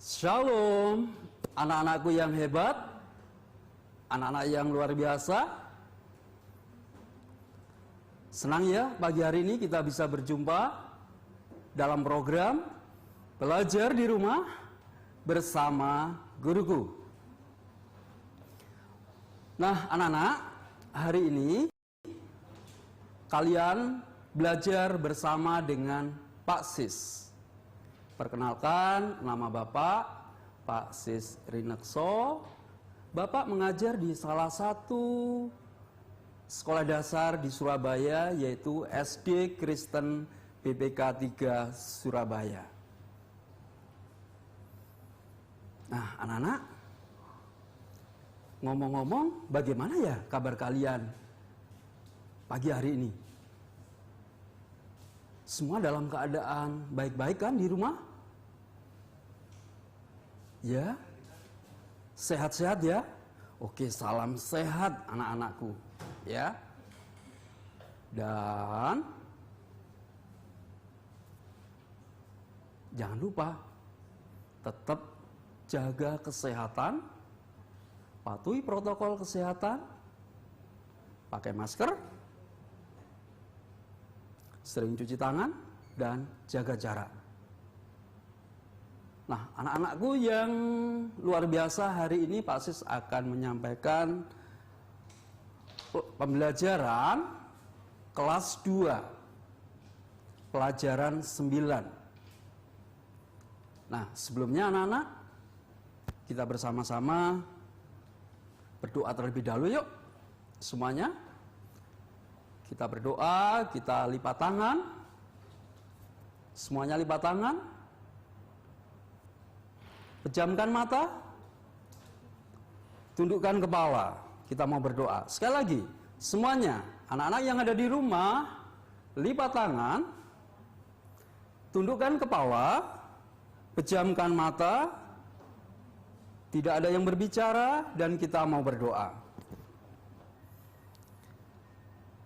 Shalom, anak-anakku yang hebat, anak-anak yang luar biasa. Senang ya pagi hari ini kita bisa berjumpa dalam program Belajar di Rumah bersama Guruku. Nah, anak-anak, hari ini kalian belajar bersama dengan Pak Sis. Perkenalkan, nama Bapak, Pak Sis Rinekso. Bapak mengajar di salah satu sekolah dasar di Surabaya, yaitu SD Kristen PPK 3 Surabaya. Nah, anak-anak, ngomong-ngomong, bagaimana ya kabar kalian pagi hari ini? Semua dalam keadaan baik-baik kan di rumah? Ya, sehat-sehat ya. Oke, salam sehat anak-anakku, ya. Dan jangan lupa tetap jaga kesehatan, patuhi protokol kesehatan, pakai masker, sering cuci tangan, dan jaga jarak. Nah, anak-anakku yang luar biasa, hari ini Pak Sis akan menyampaikan pembelajaran kelas 2, pelajaran 9. Nah, sebelumnya anak-anak, kita bersama-sama berdoa terlebih dahulu yuk. Semuanya, kita berdoa, kita lipat tangan. Semuanya lipat tangan. Pejamkan mata, tundukkan kepala, kita mau berdoa. Sekali lagi, semuanya, anak-anak yang ada di rumah, lipat tangan, tundukkan kepala, pejamkan mata, tidak ada yang berbicara, dan kita mau berdoa.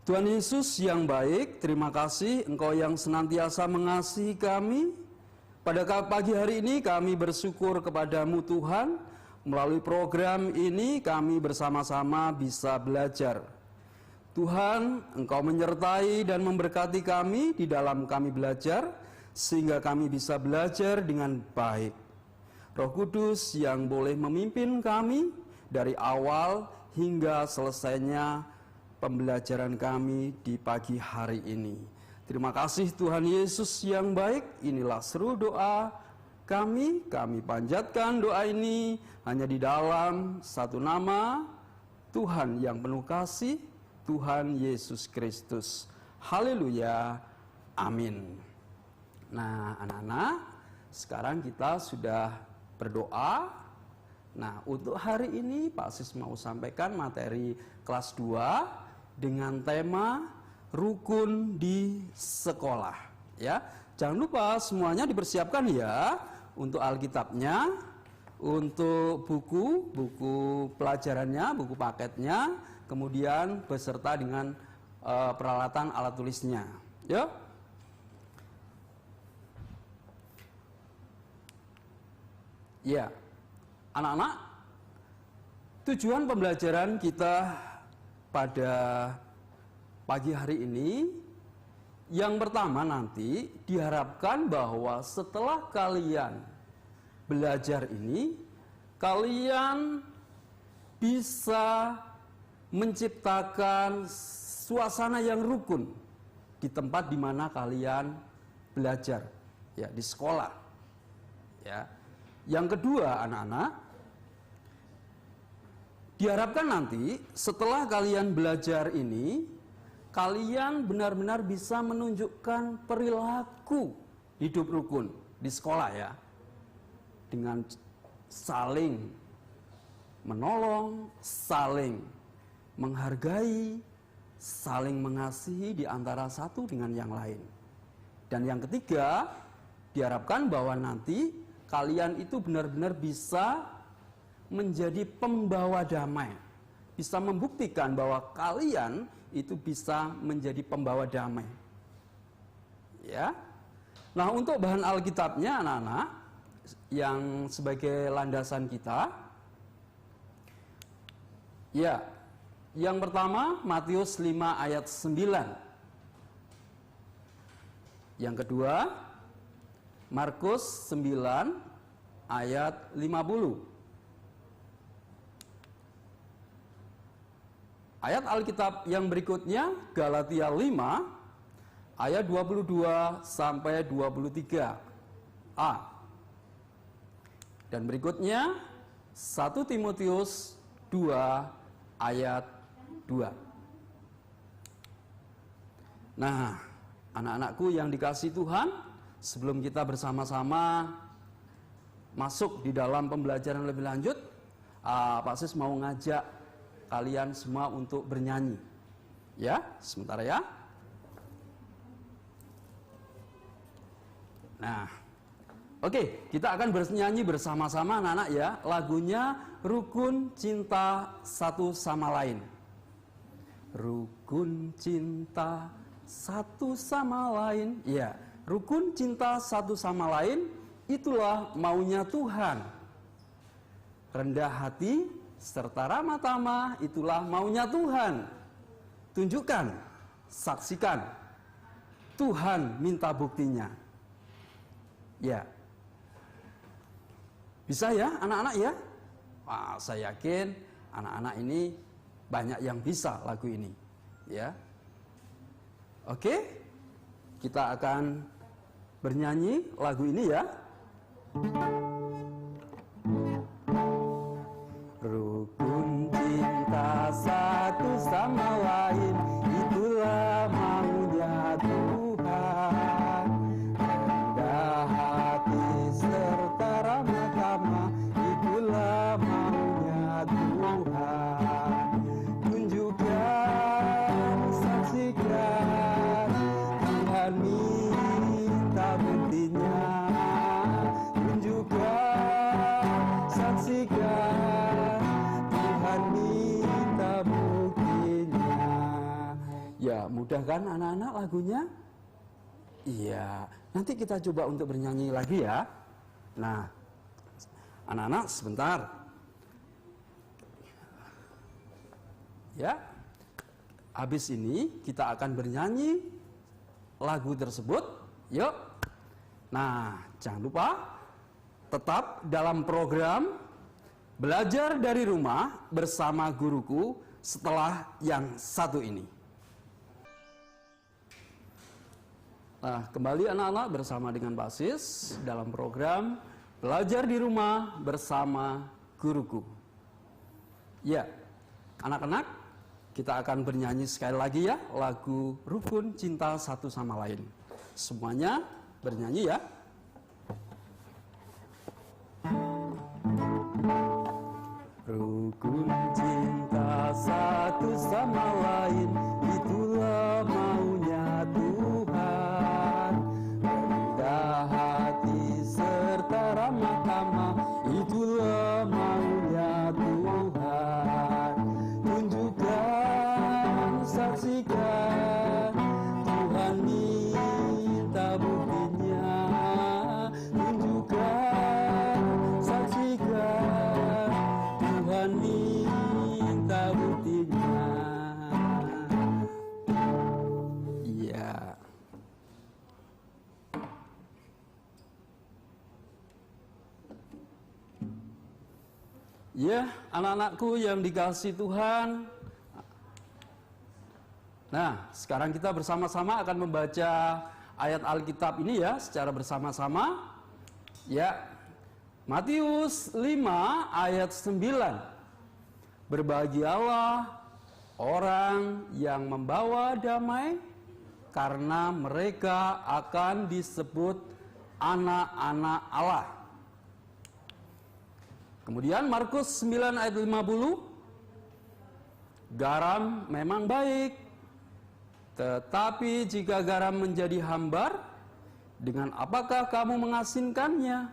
Tuhan Yesus yang baik, terima kasih Engkau yang senantiasa mengasihi kami. Pada pagi hari ini kami bersyukur kepadamu Tuhan, melalui program ini kami bersama-sama bisa belajar. Tuhan, Engkau menyertai dan memberkati kami di dalam kami belajar, sehingga kami bisa belajar dengan baik. Roh Kudus yang boleh memimpin kami dari awal hingga selesainya pembelajaran kami di pagi hari ini. Terima kasih Tuhan Yesus yang baik, inilah seru doa kami panjatkan doa ini hanya di dalam satu nama, Tuhan yang penuh kasih, Tuhan Yesus Kristus. Haleluya, amin. Nah anak-anak, sekarang kita sudah berdoa. Nah untuk hari ini Pak Sis mau sampaikan materi kelas 2 dengan tema rukun di sekolah, ya. Jangan lupa semuanya dipersiapkan ya, untuk Alkitabnya, untuk buku pelajarannya, buku paketnya, kemudian beserta dengan peralatan alat tulisnya, ya. Ya, anak-anak, tujuan pembelajaran kita pada pagi hari ini, yang pertama nanti diharapkan bahwa setelah kalian belajar ini, kalian bisa menciptakan suasana yang rukun di tempat di mana kalian belajar, ya, di sekolah. Ya. Yang kedua, anak-anak, diharapkan nanti setelah kalian belajar ini, kalian benar-benar bisa menunjukkan perilaku hidup rukun di sekolah, ya. Dengan saling menolong, saling menghargai, saling mengasihi di antara satu dengan yang lain. Dan yang ketiga, diharapkan bahwa nanti kalian itu benar-benar bisa menjadi pembawa damai. Bisa membuktikan bahwa kalian itu bisa menjadi pembawa damai. Ya. Nah, untuk bahan Alkitabnya anak-anak, yang sebagai landasan kita. Ya, yang pertama Matius 5 ayat 9. Yang kedua Markus 9 ayat 50. Ayat Alkitab yang berikutnya Galatia 5 ayat 22 sampai 23a. Dan berikutnya 1 Timotius 2 ayat 2. Nah, anak-anakku yang dikasihi Tuhan, sebelum kita bersama-sama masuk di dalam pembelajaran lebih lanjut, Pak Sis mau ngajak kalian semua untuk bernyanyi. Ya, sebentar ya. Nah, oke, kita akan bernyanyi bersama-sama anak-anak ya. Lagunya Rukun Cinta Satu Sama Lain. Rukun cinta satu sama lain. Ya, rukun cinta satu sama lain, itulah maunya Tuhan. Rendah hati serta ramah tamah, itulah maunya Tuhan. Tunjukkan, saksikan. Tuhan minta buktinya. Ya. Bisa ya anak-anak ya? Wah, saya yakin anak-anak ini banyak yang bisa lagu ini. Ya. Oke. Kita akan bernyanyi lagu ini ya. Rukun cinta satu sama lain, itulah maunya Tuhan. Rendah hati serta ramah tamah, itulah maunya Tuhan. Tunjukkan, saksikan, Tuhan minta buktinya. Tunjukkan, saksikan, Tuhan minta buktinya. Ya, mudah kan anak-anak lagunya? Iya, nanti kita coba untuk bernyanyi lagi ya. Nah, anak-anak sebentar. Ya, habis ini kita akan bernyanyi lagu tersebut. Yuk. Nah, jangan lupa tetap dalam program Belajar dari Rumah bersama guruku setelah yang satu ini. Nah, kembali anak-anak bersama dengan Pak Sis dalam program Belajar di Rumah bersama guruku. Ya, anak-anak, kita akan bernyanyi sekali lagi ya lagu Rukun Cinta Satu Sama Lain. Semuanya bernyanyi ya. Rukun cinta satu sama lain, itulah maunya Tuhan. Rendah hati serta ramah tamah, itulah maunya Tuhan. Tunjukkan, saksikan, Tuhan minta buktinya. Tunjukkan, saksikan, Tuhan minta buktinya. Iya. Ya, anak-anakku yang dikasihi Tuhan. Nah, sekarang kita bersama-sama akan membaca ayat Alkitab ini ya, secara bersama-sama. Ya, Matius 5 ayat 9. Berbahagialah orang yang membawa damai, karena mereka akan disebut anak-anak Allah. Kemudian Markus 9 ayat 50. Garam memang baik, tetapi jika garam menjadi hambar, dengan apakah kamu mengasinkannya?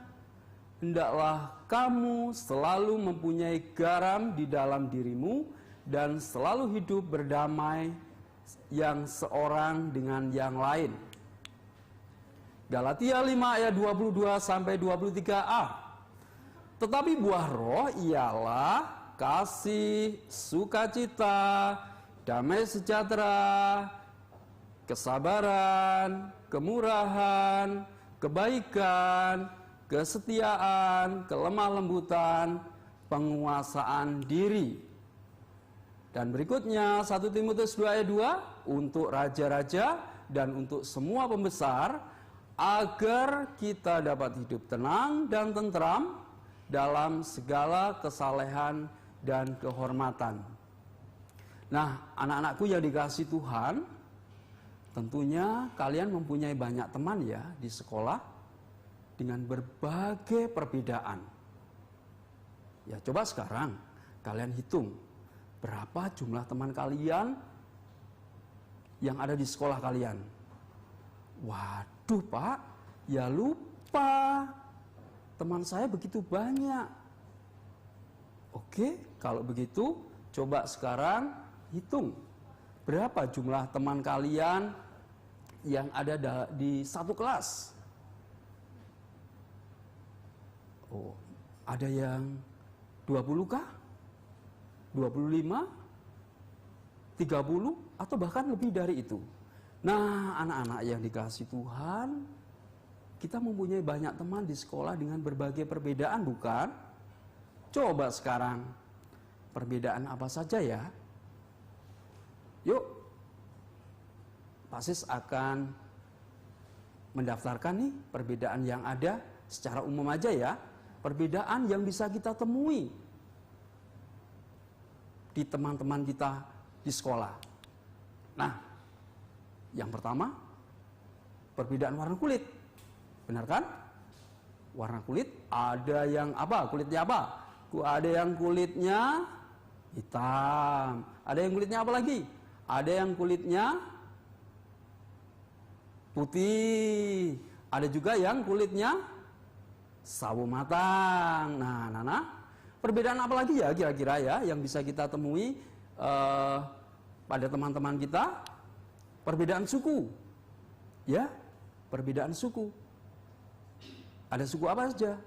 Hendaklah kamu selalu mempunyai garam di dalam dirimu dan selalu hidup berdamai yang seorang dengan yang lain. Galatia 5 ayat 22 sampai 23a. Tetapi buah roh ialah kasih, sukacita, damai sejahtera, kesabaran, kemurahan, kebaikan, kesetiaan, kelemah lembutan, penguasaan diri. Dan berikutnya 1 Timotius 2 ayat 2, untuk raja-raja dan untuk semua pembesar, agar kita dapat hidup tenang dan tentram dalam segala kesalehan dan kehormatan. Nah, anak-anakku yang dikasihi Tuhan, tentunya kalian mempunyai banyak teman ya di sekolah dengan berbagai perbedaan. Ya, coba sekarang kalian hitung berapa jumlah teman kalian yang ada di sekolah kalian. Waduh Pak, ya lupa. Teman saya begitu banyak. Oke, kalau begitu coba sekarang hitung berapa jumlah teman kalian yang ada di satu kelas. Oh, ada yang 20 kah? 25? 30? Atau bahkan lebih dari itu. Nah, anak-anak yang dikasihi Tuhan, kita mempunyai banyak teman di sekolah dengan berbagai perbedaan, bukan? Coba sekarang, perbedaan apa saja ya? Yuk, Pak Sis akan mendaftarkan nih perbedaan yang ada secara umum aja ya. Perbedaan yang bisa kita temui di teman-teman kita di sekolah. Nah, yang pertama, perbedaan warna kulit. Benar kan? Warna kulit ada yang apa? Kulitnya apa? Ada yang kulitnya hitam. Ada yang kulitnya apa lagi? Ada yang kulitnya putih. Ada juga yang kulitnya sawo matang. Nah, perbedaan apa lagi ya kira-kira ya yang bisa kita temui pada teman-teman kita? Perbedaan suku. Ya, perbedaan suku. Ada suku apa saja?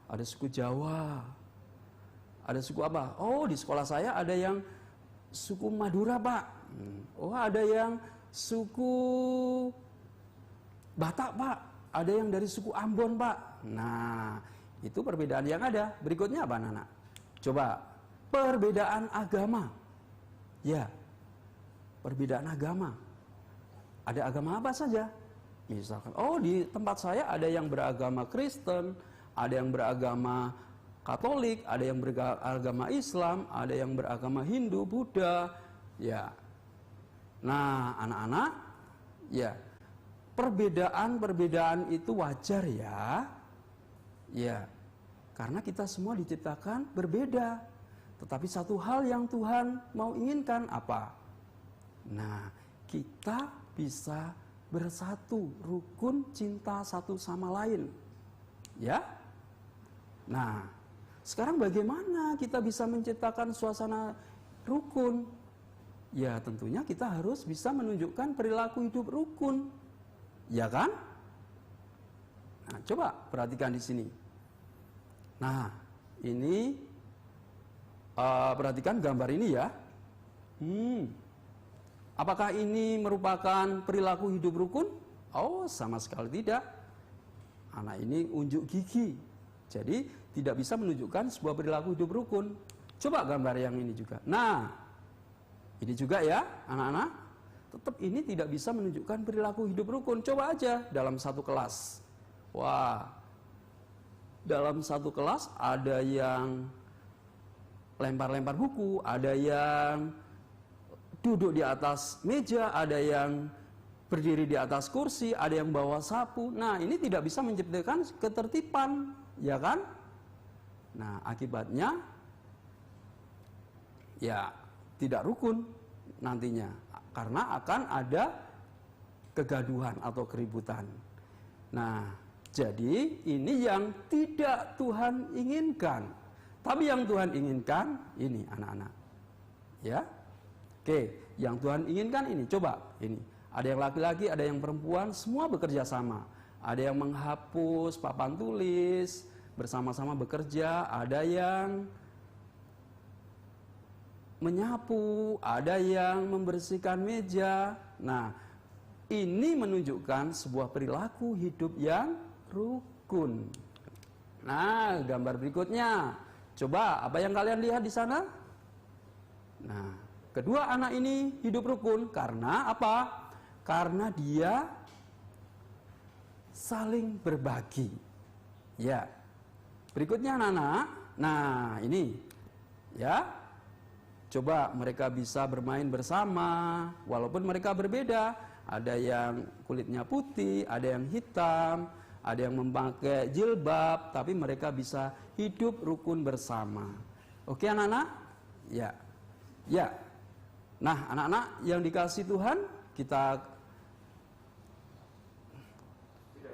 Ada suku Jawa. Ada suku apa? Oh, di sekolah saya ada yang suku Madura, Pak. Oh, ada yang suku Batak, Pak. Ada yang dari suku Ambon, Pak. Nah, itu perbedaan yang ada. Berikutnya apa, anak-anak? Coba, perbedaan agama. Ya, perbedaan agama. Ada agama apa saja? Misalkan, oh di tempat saya ada yang beragama Kristen, ada yang beragama Katolik, ada yang beragama Islam, ada yang beragama Hindu, Buddha, ya. Nah, anak-anak, ya, perbedaan itu wajar ya, ya, karena kita semua diciptakan berbeda. Tetapi satu hal yang Tuhan mau inginkan apa? Nah, kita bisa bersatu, rukun, cinta satu sama lain. Ya. Nah, sekarang bagaimana kita bisa menciptakan suasana rukun? Ya, tentunya kita harus bisa menunjukkan perilaku hidup rukun. Ya kan? Nah, coba perhatikan di sini. Nah, ini perhatikan gambar ini ya. Apakah ini merupakan perilaku hidup rukun? Oh, sama sekali tidak. Anak ini unjuk gigi. Jadi, tidak bisa menunjukkan sebuah perilaku hidup rukun. Coba gambar yang ini juga. Nah, ini juga ya, anak-anak. Tetap ini tidak bisa menunjukkan perilaku hidup rukun. Coba aja dalam satu kelas. Wah, dalam satu kelas ada yang lempar-lempar buku, ada yang duduk di atas meja, ada yang berdiri di atas kursi, ada yang bawa sapu. Nah, ini tidak bisa menciptakan ketertiban, ya kan? Nah, akibatnya ya tidak rukun nantinya, karena akan ada kegaduhan atau keributan. Nah, jadi ini yang tidak Tuhan inginkan. Tapi yang Tuhan inginkan ini, anak-anak. Ya. Oke, yang Tuhan inginkan ini, coba ini. Ada yang laki-laki, ada yang perempuan, semua bekerja sama. ada yang menghapus papan tulis, bersama-sama bekerja, ada yang menyapu, ada yang membersihkan meja. Nah, ini menunjukkan sebuah perilaku hidup yang rukun. Nah, gambar berikutnya. Coba, apa yang kalian lihat di sana? Nah, kedua anak ini hidup rukun karena apa? Karena dia saling berbagi. Ya. Berikutnya anak-anak. Nah, ini. Ya. Coba mereka bisa bermain bersama, walaupun mereka berbeda. Ada yang kulitnya putih, ada yang hitam, ada yang memakai jilbab, tapi mereka bisa hidup rukun bersama. Oke anak-anak? Ya. Ya. Nah, anak-anak yang dikasihi Tuhan, kita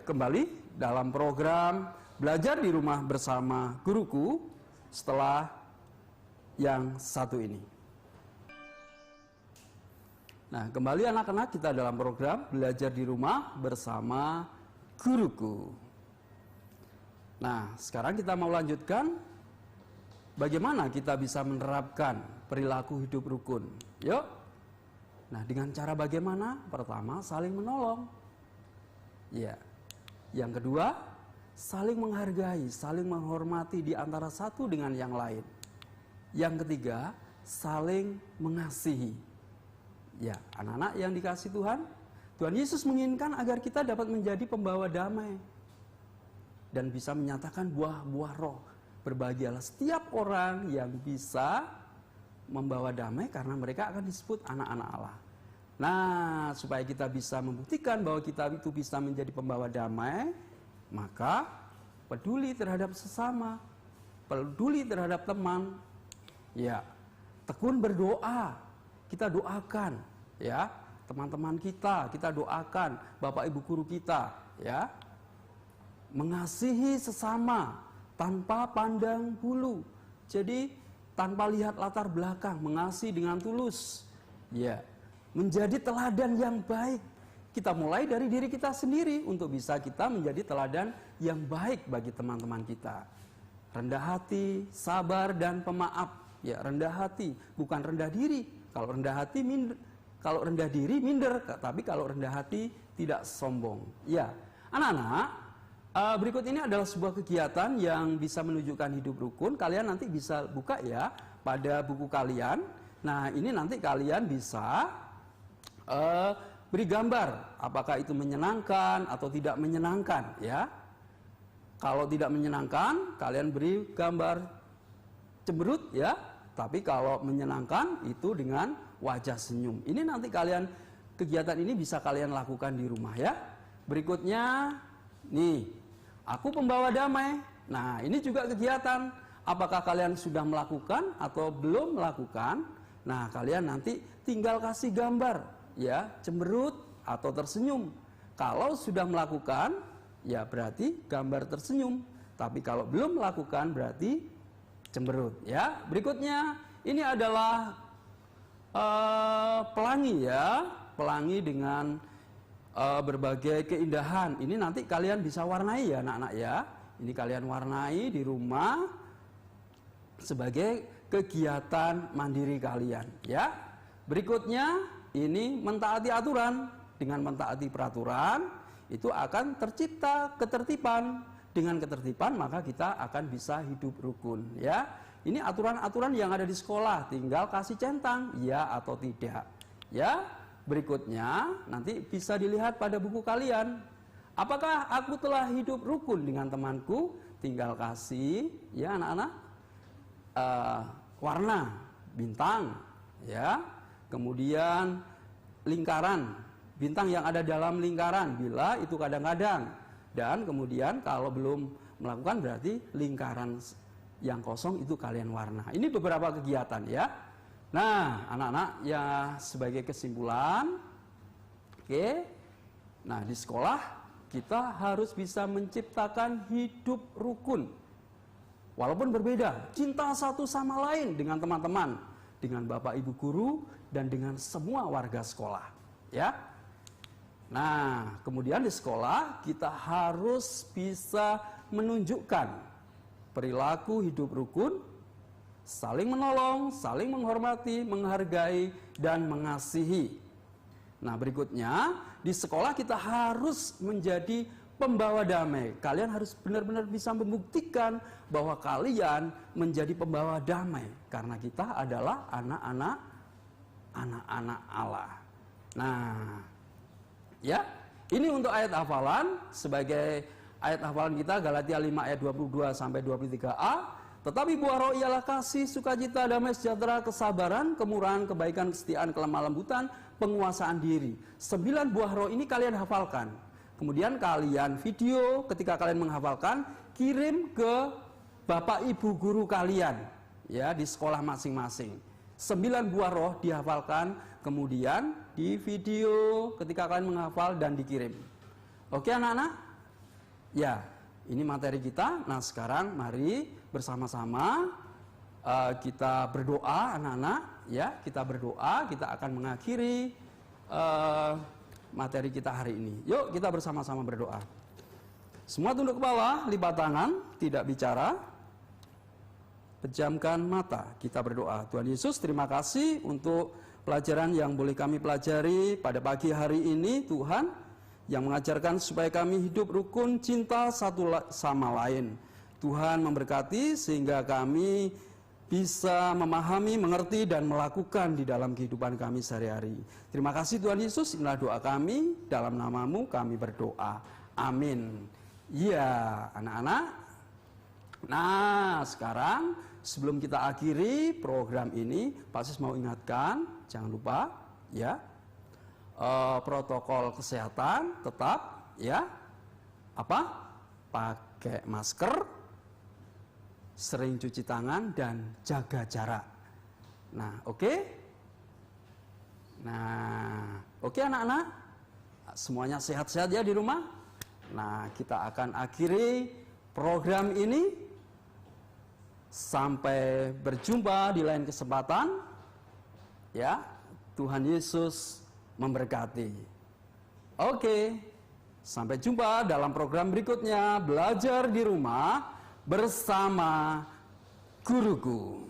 kembali dalam program belajar di rumah bersama guruku setelah yang satu ini. Nah, kembali anak-anak, kita dalam program belajar di rumah bersama guruku. Nah, sekarang kita mau lanjutkan bagaimana kita bisa menerapkan perilaku hidup rukun. Yuk. Nah, dengan cara bagaimana? Pertama, saling menolong. Ya. Yang kedua, saling menghargai, saling menghormati di antara satu dengan yang lain. Yang ketiga, saling mengasihi. Ya, anak-anak yang dikasihi Tuhan, Tuhan Yesus menginginkan agar kita dapat menjadi pembawa damai dan bisa menyatakan buah-buah roh. Berbahagialah setiap orang yang bisa membawa damai karena mereka akan disebut anak-anak Allah. Nah, supaya kita bisa membuktikan bahwa kita itu bisa menjadi pembawa damai, maka peduli terhadap sesama, peduli terhadap teman. Ya, tekun berdoa. Kita doakan, ya, teman-teman kita doakan, Bapak Ibu guru kita, ya. Mengasihi sesama tanpa pandang bulu. Jadi tanpa lihat latar belakang, mengasihi dengan tulus. Ya, menjadi teladan yang baik. Kita mulai dari diri kita sendiri untuk bisa kita menjadi teladan yang baik bagi teman-teman kita. Rendah hati, sabar dan pemaaf. Ya, rendah hati, bukan rendah diri. Kalau rendah hati minder, kalau rendah diri minder, tapi kalau rendah hati tidak sombong. Ya, anak-anak, berikut ini adalah sebuah kegiatan yang bisa menunjukkan hidup rukun. Kalian nanti bisa buka ya pada buku kalian. Nah, ini nanti kalian bisa beri gambar, apakah itu menyenangkan atau tidak menyenangkan, ya. Kalau tidak menyenangkan, kalian beri gambar cemberut, ya. Tapi kalau menyenangkan itu dengan wajah senyum. Ini nanti kalian, kegiatan ini bisa kalian lakukan di rumah ya. Berikutnya, nih, aku pembawa damai. Nah, ini juga kegiatan. Apakah kalian sudah melakukan atau belum melakukan? Nah, kalian nanti tinggal kasih gambar, ya, cemberut atau tersenyum. Kalau sudah melakukan, ya berarti gambar tersenyum. Tapi kalau belum melakukan berarti cemberut, ya. Berikutnya ini adalah pelangi, ya, pelangi dengan berbagai keindahan. Ini nanti kalian bisa warnai ya anak-anak ya. Ini kalian warnai di rumah sebagai kegiatan mandiri kalian, ya. Berikutnya ini mentaati aturan. Dengan mentaati peraturan itu akan tercipta ketertiban. Dengan ketertiban maka kita akan bisa hidup rukun, ya. Ini aturan-aturan yang ada di sekolah, tinggal kasih centang ya atau tidak, ya. Berikutnya nanti bisa dilihat pada buku kalian. Apakah aku telah hidup rukun dengan temanku? Tinggal kasih ya anak-anak warna bintang, ya. Kemudian lingkaran, bintang yang ada dalam lingkaran bila itu kadang-kadang. Dan kemudian kalau belum melakukan berarti lingkaran yang kosong itu kalian warna. Ini beberapa kegiatan ya. Nah, anak-anak ya sebagai kesimpulan, oke. Nah, di sekolah kita harus bisa menciptakan hidup rukun. Walaupun berbeda, cinta satu sama lain dengan teman-teman, dengan Bapak Ibu guru dan dengan semua warga sekolah, ya. Nah, kemudian di sekolah kita harus bisa menunjukkan perilaku hidup rukun, saling menolong, saling menghormati, menghargai, dan mengasihi. Nah, berikutnya di sekolah kita harus menjadi pembawa damai. Kalian harus benar-benar bisa membuktikan bahwa kalian menjadi pembawa damai karena kita adalah anak-anak Allah. Nah, ya, ini untuk ayat hafalan. Sebagai ayat hafalan kita Galatia 5 ayat 22 sampai 23a. Tetapi buah roh ialah kasih, sukacita, damai sejahtera, kesabaran, kemurahan, kebaikan, kesetiaan, kelemah lembutan, penguasaan diri. 9 buah roh ini kalian hafalkan. Kemudian kalian video ketika kalian menghafalkan, kirim ke bapak ibu guru kalian ya di sekolah masing-masing. 9 buah roh dihafalkan, kemudian di video ketika kalian menghafal dan dikirim. Oke anak-anak? Ya, ini materi kita. Nah sekarang mari bersama-sama kita berdoa anak-anak. Ya, kita berdoa, kita akan mengakhiri materi kita hari ini. Yuk kita bersama-sama berdoa. Semua tunduk kepala, lipat tangan, tidak bicara, pejamkan mata, kita berdoa. Tuhan Yesus, terima kasih untuk pelajaran yang boleh kami pelajari pada pagi hari ini, Tuhan, yang mengajarkan supaya kami hidup rukun, cinta satu sama lain. Tuhan memberkati sehingga kami bisa memahami, mengerti, dan melakukan di dalam kehidupan kami sehari-hari. Terima kasih Tuhan Yesus, inilah doa kami, dalam nama-Mu kami berdoa. Amin. Ya, anak-anak. Nah, sekarang sebelum kita akhiri program ini, Pak Sis mau ingatkan, jangan lupa ya, protokol kesehatan tetap ya, pakai masker, sering cuci tangan, dan jaga jarak. Nah, oke? Nah, oke anak-anak? Semuanya sehat-sehat ya di rumah? Nah, kita akan akhiri program ini. Sampai berjumpa di lain kesempatan. Ya, Tuhan Yesus memberkati. Oke, sampai jumpa dalam program berikutnya, Belajar di Rumah bersama guruku.